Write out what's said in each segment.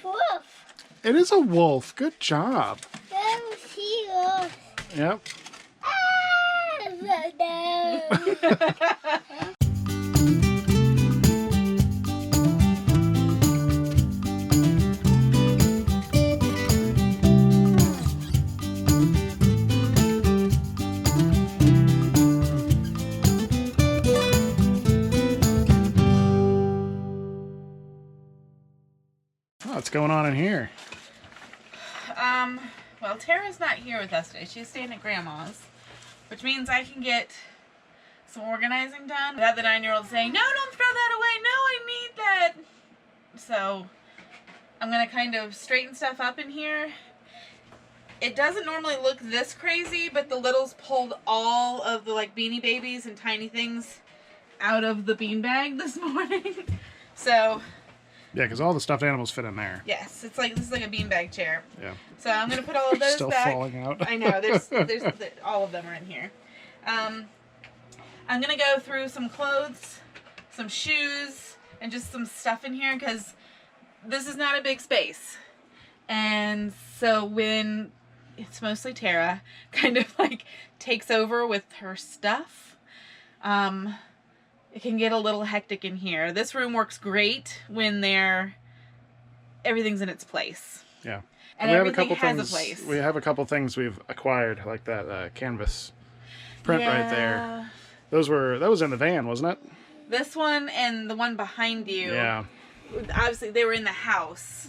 wolf. It is a wolf. Good job. That he was. Yep. What's going on in here? Well, Tara's not here with us today. She's staying at Grandma's, which means I can get some organizing done without the 9-year-old saying, no, don't throw that away. No, I need that. So I'm going to kind of straighten stuff up in here. It doesn't normally look this crazy, but the littles pulled all of the like Beanie Babies and tiny things out of the beanbag this morning. So yeah, because all the stuffed animals fit in there. yes, it's like this is like a beanbag chair. Yeah. So I'm gonna put all of those Still back. falling out. I know. There's all of them are in here. I'm gonna go through some clothes, some shoes, and just some stuff in here because this is not a big space. And so when it's mostly Tara kind of like takes over with her stuff, it can get a little hectic in here. This room works great when everything's in its place. Yeah. And we everything have a couple has things, a place. We have a couple things we've acquired, like that canvas print right there. That was in the van, wasn't it? This one and the one behind you. Yeah. Obviously, they were in the house.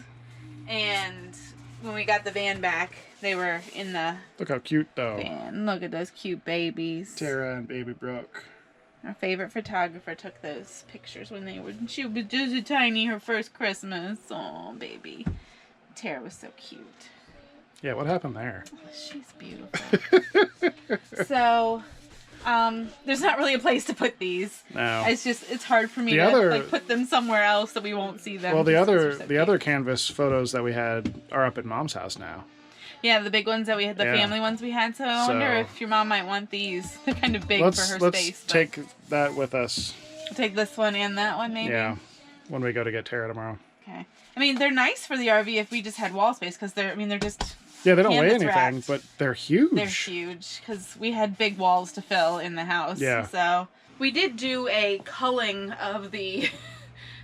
And when we got the van back, they were in the Look how cute, though. van. Look at those cute babies. Tara and baby Brooke. Our favorite photographer took those pictures when she was just tiny, her first Christmas. Oh, baby. Tara was so cute. Yeah, what happened there? She's beautiful. So, there's not really a place to put these. No. It's hard for me to put them somewhere else so we won't see them. Well, the other canvas photos that we had are up at Mom's house now. Yeah, the big ones that we had, the family ones we had. So I wonder if your mom might want these. They're kind of big for her space. Let's take that with us. We'll take this one and that one, maybe? Yeah, when we go to get Tara tomorrow. Okay. I mean, they're nice for the RV if we just had wall space, because they're just... Yeah, they don't weigh anything, wrapped. but they're huge. They're huge, because we had big walls to fill in the house. Yeah. So we did do a culling of the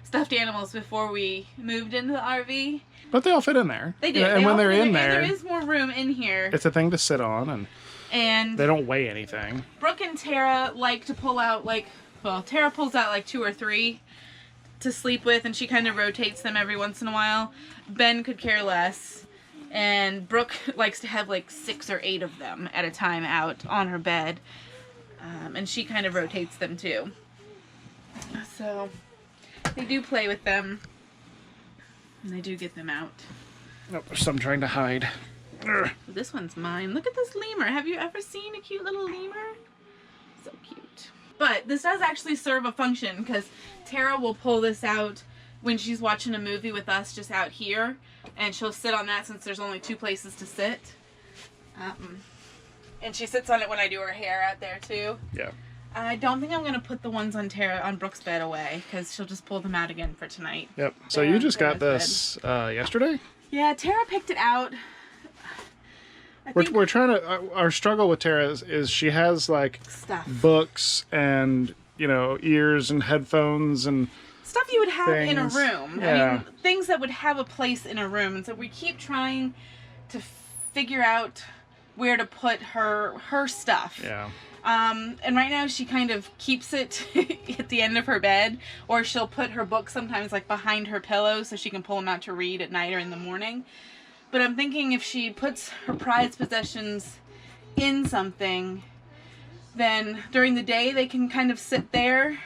stuffed animals before we moved into the RV. But they all fit in there. They do. And when they're in there... And there is more room in here. It's a thing to sit on, and they don't weigh anything. Brooke and Tara like to pull out, Tara pulls out 2 or 3 to sleep with, and she kind of rotates them every once in a while. Ben could care less. And Brooke likes to have 6 or 8 of them at a time out on her bed. And she kind of rotates them too. So they do play with them. And they do get them out. Nope, there's some trying to hide. This one's mine. Look at this lemur. Have you ever seen a cute little lemur? So cute. But this does actually serve a function, because Tara will pull this out when she's watching a movie with us just out here. And she'll sit on that since there's only 2 places to sit. And she sits on it when I do her hair out there too. Yeah. I don't think I'm going to put the ones on Brooke's bed away, because she'll just pull them out again for tonight. Yep. So you just got this yesterday? Yeah, Tara picked it out. We're trying to... Our struggle with Tara is she has stuff. Books and, ears and headphones and... Stuff you would have things in a room. Yeah. I mean, things that would have a place in a room. And so we keep trying to figure out where to put her stuff. Yeah. And right now she kind of keeps it at the end of her bed, or she'll put her books sometimes behind her pillow so she can pull them out to read at night or in the morning. But I'm thinking if she puts her prized possessions in something, then during the day they can kind of sit there,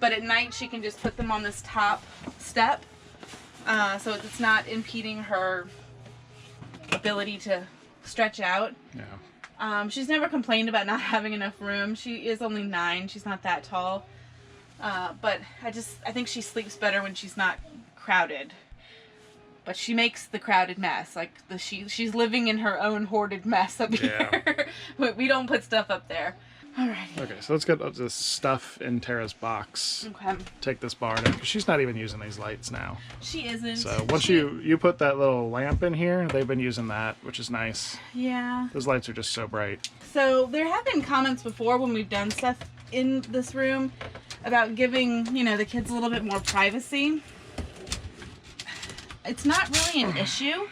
but at night she can just put them on this top step, so it's not impeding her ability to stretch out. Yeah. She's never complained about not having enough room. She is only 9. She's not that tall. But I think she sleeps better when she's not crowded. But she makes the crowded mess. She's living in her own hoarded mess up here. But we don't put stuff up there. Alrighty. Okay, so let's get this stuff in Tara's box. Okay. Take this bar down, 'cause she's not even using these lights now. She isn't. So once you put that little lamp in here, they've been using that, which is nice. Yeah. Those lights are just so bright. So there have been comments before when we've done stuff in this room about giving, you know, the kids a little bit more privacy. It's not really an issue.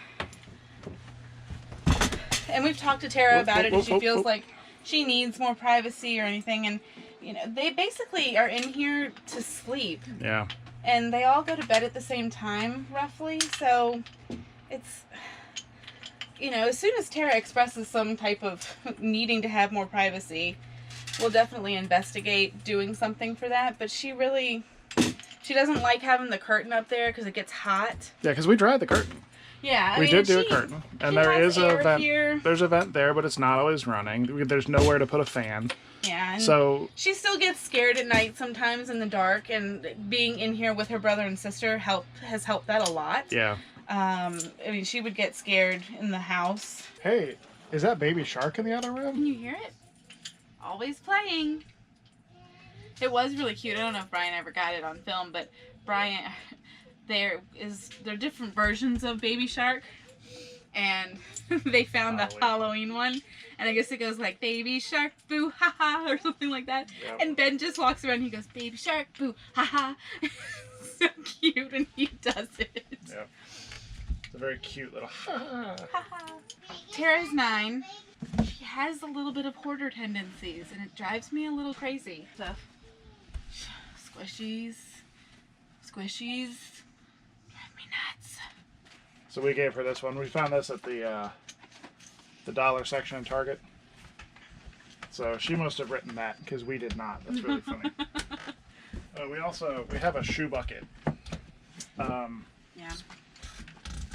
And we've talked to Tara about it, and she feels like she needs more privacy or anything. And, you know, they basically are in here to sleep. Yeah. And they all go to bed at the same time, roughly. So it's, you know, as soon as Tara expresses some type of needing to have more privacy, we'll definitely investigate doing something for that. But she doesn't like having the curtain up there because it gets hot. Yeah, because we dried the curtain. Yeah, We did do a curtain, and there is a vent. Here. There's a vent there, but it's not always running. There's nowhere to put a fan. Yeah, and so she still gets scared at night sometimes in the dark, and being in here with her brother and sister has helped that a lot. Yeah. I mean, she would get scared in the house. Hey, is that baby shark in the other room? Can you hear it? Always playing. It was really cute. I don't know if Brian ever got it on film, but Brian, they're different versions of Baby Shark, and they found the Halloween one, and I guess it goes like Baby Shark, boo, ha ha, or something like that. Yep. And Ben just walks around and he goes, Baby Shark, boo, ha ha. So cute when he does it. Yep. It's a very cute little ha ha. Tara's 9. She has a little bit of hoarder tendencies, and it drives me a little crazy. So, squishies. Drive me nuts. So we gave her this one. We found this at the dollar section in Target. So she must have written that because we did not. That's really funny. We have a shoe bucket. Yeah.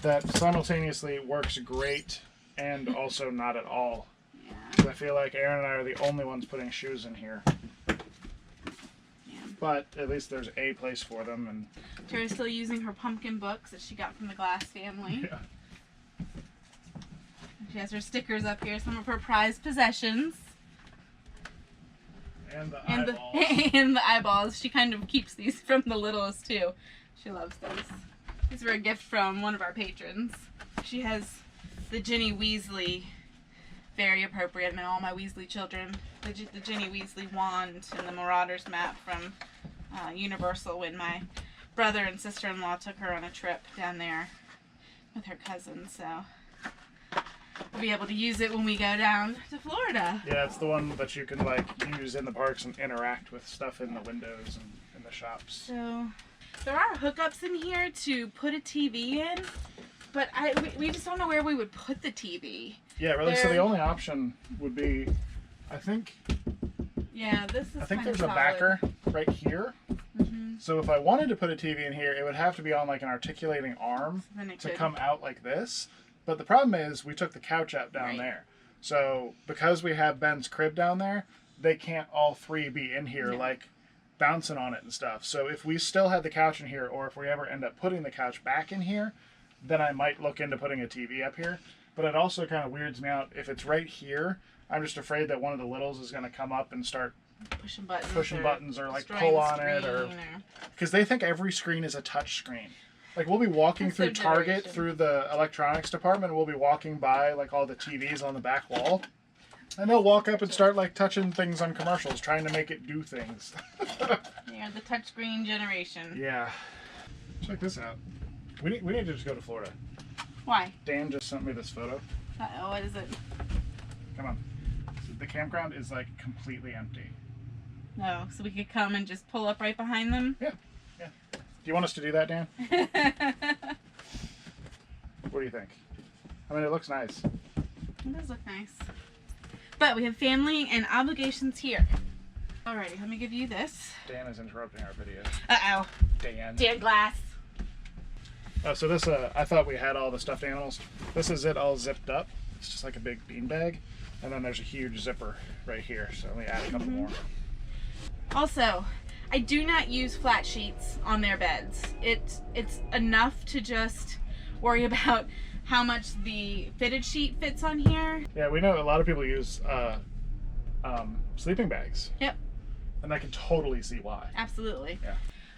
That simultaneously works great and also not at all. Yeah. 'Cause I feel like Aaron and I are the only ones putting shoes in here. But at least there's a place for them. And Tara's still using her pumpkin books that she got from the Glass family. Yeah. She has her stickers up here, some of her prized possessions. And the eyeballs. And the eyeballs. She kind of keeps these from the littlest too. She loves those. These were a gift from one of our patrons. She has the Ginny Weasley, very appropriate, and all my Weasley children. The Ginny Weasley wand and the Marauders map from Universal when my brother and sister-in-law took her on a trip down there with her cousins, so we'll be able to use it when we go down to Florida. Yeah, it's the one that you can like use in the parks and interact with stuff in the windows and in the shops. So there are hookups in here to put a TV in, but we just don't know where we would put the TV. Yeah, really. So the only option would be, I think. Yeah, this is. I think there's solid. a backer right here. Mm-hmm. So if I wanted to put a TV in here, it would have to be on like an articulating arm to come out like this. But the problem is we took the couch out down there. So because we have Ben's crib down there, they can't all three be in here like bouncing on it and stuff. So if we still had the couch in here, or if we ever end up putting the couch back in here, then I might look into putting a TV up here. But it also kind of weirds me out. If it's right here, I'm just afraid that one of the littles is going to come up and start pushing buttons or like pull on it, or because they think every screen is a touch screen. Like we'll be walking through Target through the electronics department, and we'll be walking by like all the TVs on the back wall, and they'll walk up and start like touching things on commercials, trying to make it do things. They are the touchscreen generation. Yeah. Check this out. We need to just go to Florida. Why? Dan just sent me this photo. Uh-oh, what is it? Come on. The campground is like completely empty. No, so we could come and just pull up right behind them? Yeah. Yeah. Do you want us to do that, Dan? What do you think? I mean, it looks nice. It does look nice. But we have family and obligations here. Alrighty, let me give you this. Dan is interrupting our video. Uh-oh. Dan Glass. Oh, so this, I thought we had all the stuffed animals. This is it all zipped up. It's just like a big bean bag. And then there's a huge zipper right here. So let me add a couple more. Also, I do not use flat sheets on their beds. It's enough to just worry about how much the fitted sheet fits on here. Yeah, we know a lot of people use sleeping bags. Yep. And I can totally see why. Absolutely. Yeah.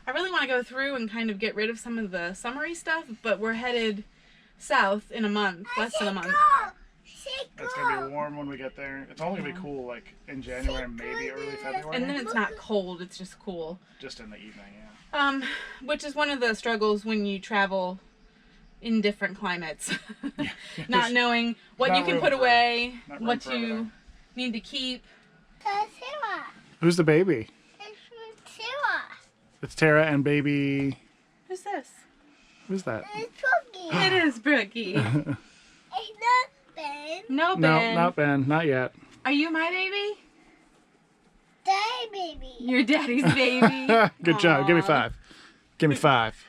I really want to go through and kind of get rid of some of the summery stuff, but we're headed south in a month, less than a month. It's going to be warm when we get there. It's only going to be cool like in January, maybe early February. And then it's not cold, it's just cool. Just in the evening, yeah. Which is one of the struggles when you travel in different climates. Yeah. Not knowing what Not you can room put for- away, not room what for you everything. need to keep. Who's the baby? It's Sarah. It's Tara and baby. Who's this? Who's that? It's Cookie. It is Brookie. It's not Ben. No, No, Ben. not Ben. Not yet. Are you my baby? Daddy baby. You're daddy's baby. Good job. Give me Aw. 5. Give me 5.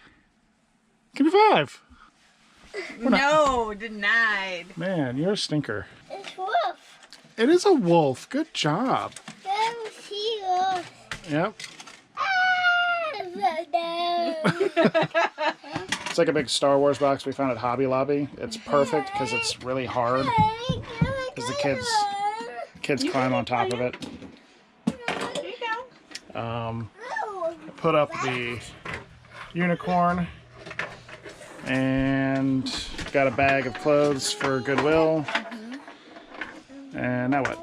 Give me 5. No, denied. Man, you're a stinker. It's Wolf. It is a wolf. Good job. Don't see us. Yep. No. It's like a big Star Wars box we found at Hobby Lobby. It's perfect because it's really hard. Because the kids climb on top of it. Here you go. Put up the unicorn and got a bag of clothes for Goodwill. And now what?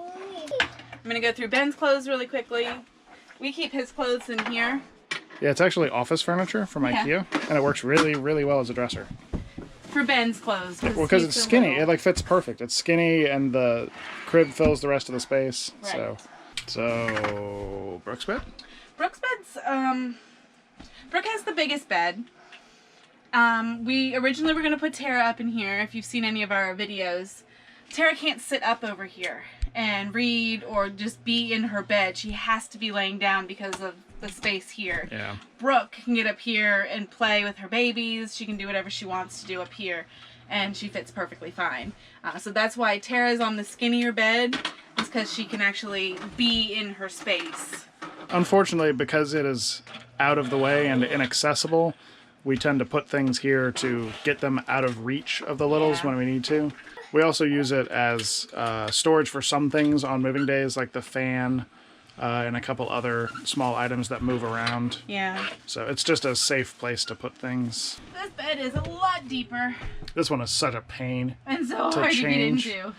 I'm going to go through Ben's clothes really quickly. We keep his clothes in here. Yeah, it's actually office furniture from Yeah. IKEA, and it works really, really well as a dresser. For Ben's clothes. Well, because he's it's a skinny, little- it like fits perfect. It's skinny, and the crib fills the rest of the space. Right. So Brooke's bed. Brooke's bed's, Brooke has the biggest bed. We originally were going to put Tara up in here, if you've seen any of our videos. Tara can't sit up over here and read or just be in her bed. She has to be laying down because of the space here. Yeah. Brooke can get up here and play with her babies. She can do whatever she wants to do up here, and she fits perfectly fine. So that's why Tara's on the skinnier bed, is because she can actually be in her space. Unfortunately, because it is out of the way and inaccessible, we tend to put things here to get them out of reach of the littles Yeah. when we need to. We also use it as storage for some things on moving days, like the fan and a couple other small items that move around. Yeah. So it's just a safe place to put things. This bed is a lot deeper This one is such a pain. and so To hard to get change. into.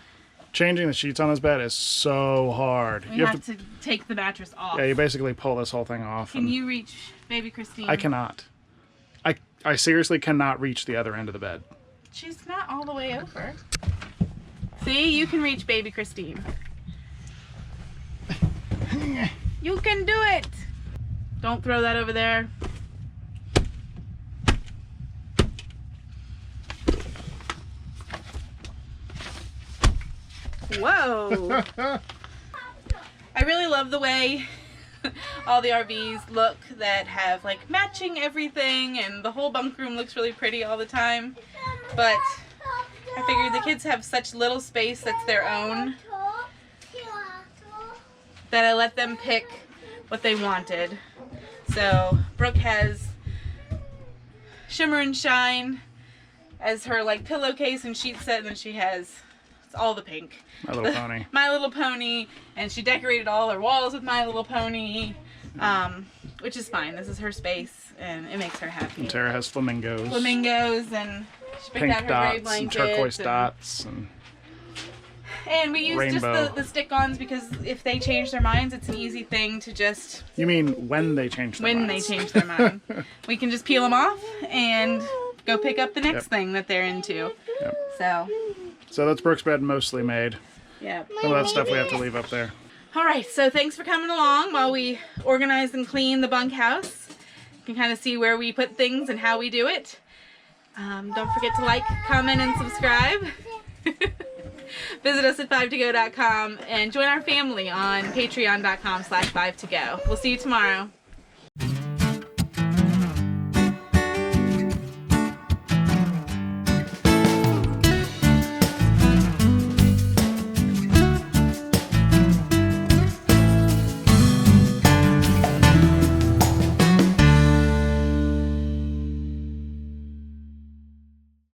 Changing the sheets on this bed is so hard. You have to take the mattress off. Yeah, you basically pull this whole thing off. Can and you reach baby Christine? I cannot. I seriously cannot reach the other end of the bed. She's not all the way over. See, you can reach baby Christine. You can do it! Don't throw that over there. Whoa! I really love the way all the RVs look that have like matching everything, and the whole bunk room looks really pretty all the time. But I figured the kids have such little space that's their own that I let them pick what they wanted. So Brooke has Shimmer and Shine as her like pillowcase and sheet set, and then she has all the pink. My Little Pony. My Little Pony, and she decorated all her walls with My Little Pony, which is fine. This is her space, and it makes her happy. And Tara has flamingos. Flamingos, and she picked out Pink her gray dots blanket. and turquoise dots. And we use Rainbow. just the stick-ons because if they change their minds, it's an easy thing to just, You mean when they change their when minds. they change their mind, we can just peel them off and go pick up the next Yep. thing that they're into. Yep. So, That's Brooke's bed mostly made. yeah. Some of that stuff we have to leave up there. All right, so thanks for coming along while we organize and clean the bunkhouse. You can kind of see where we put things and how we do it. Don't forget to like, comment, and subscribe. Visit us at 5togo.com and join our family on patreon.com/5togo. We'll see you tomorrow.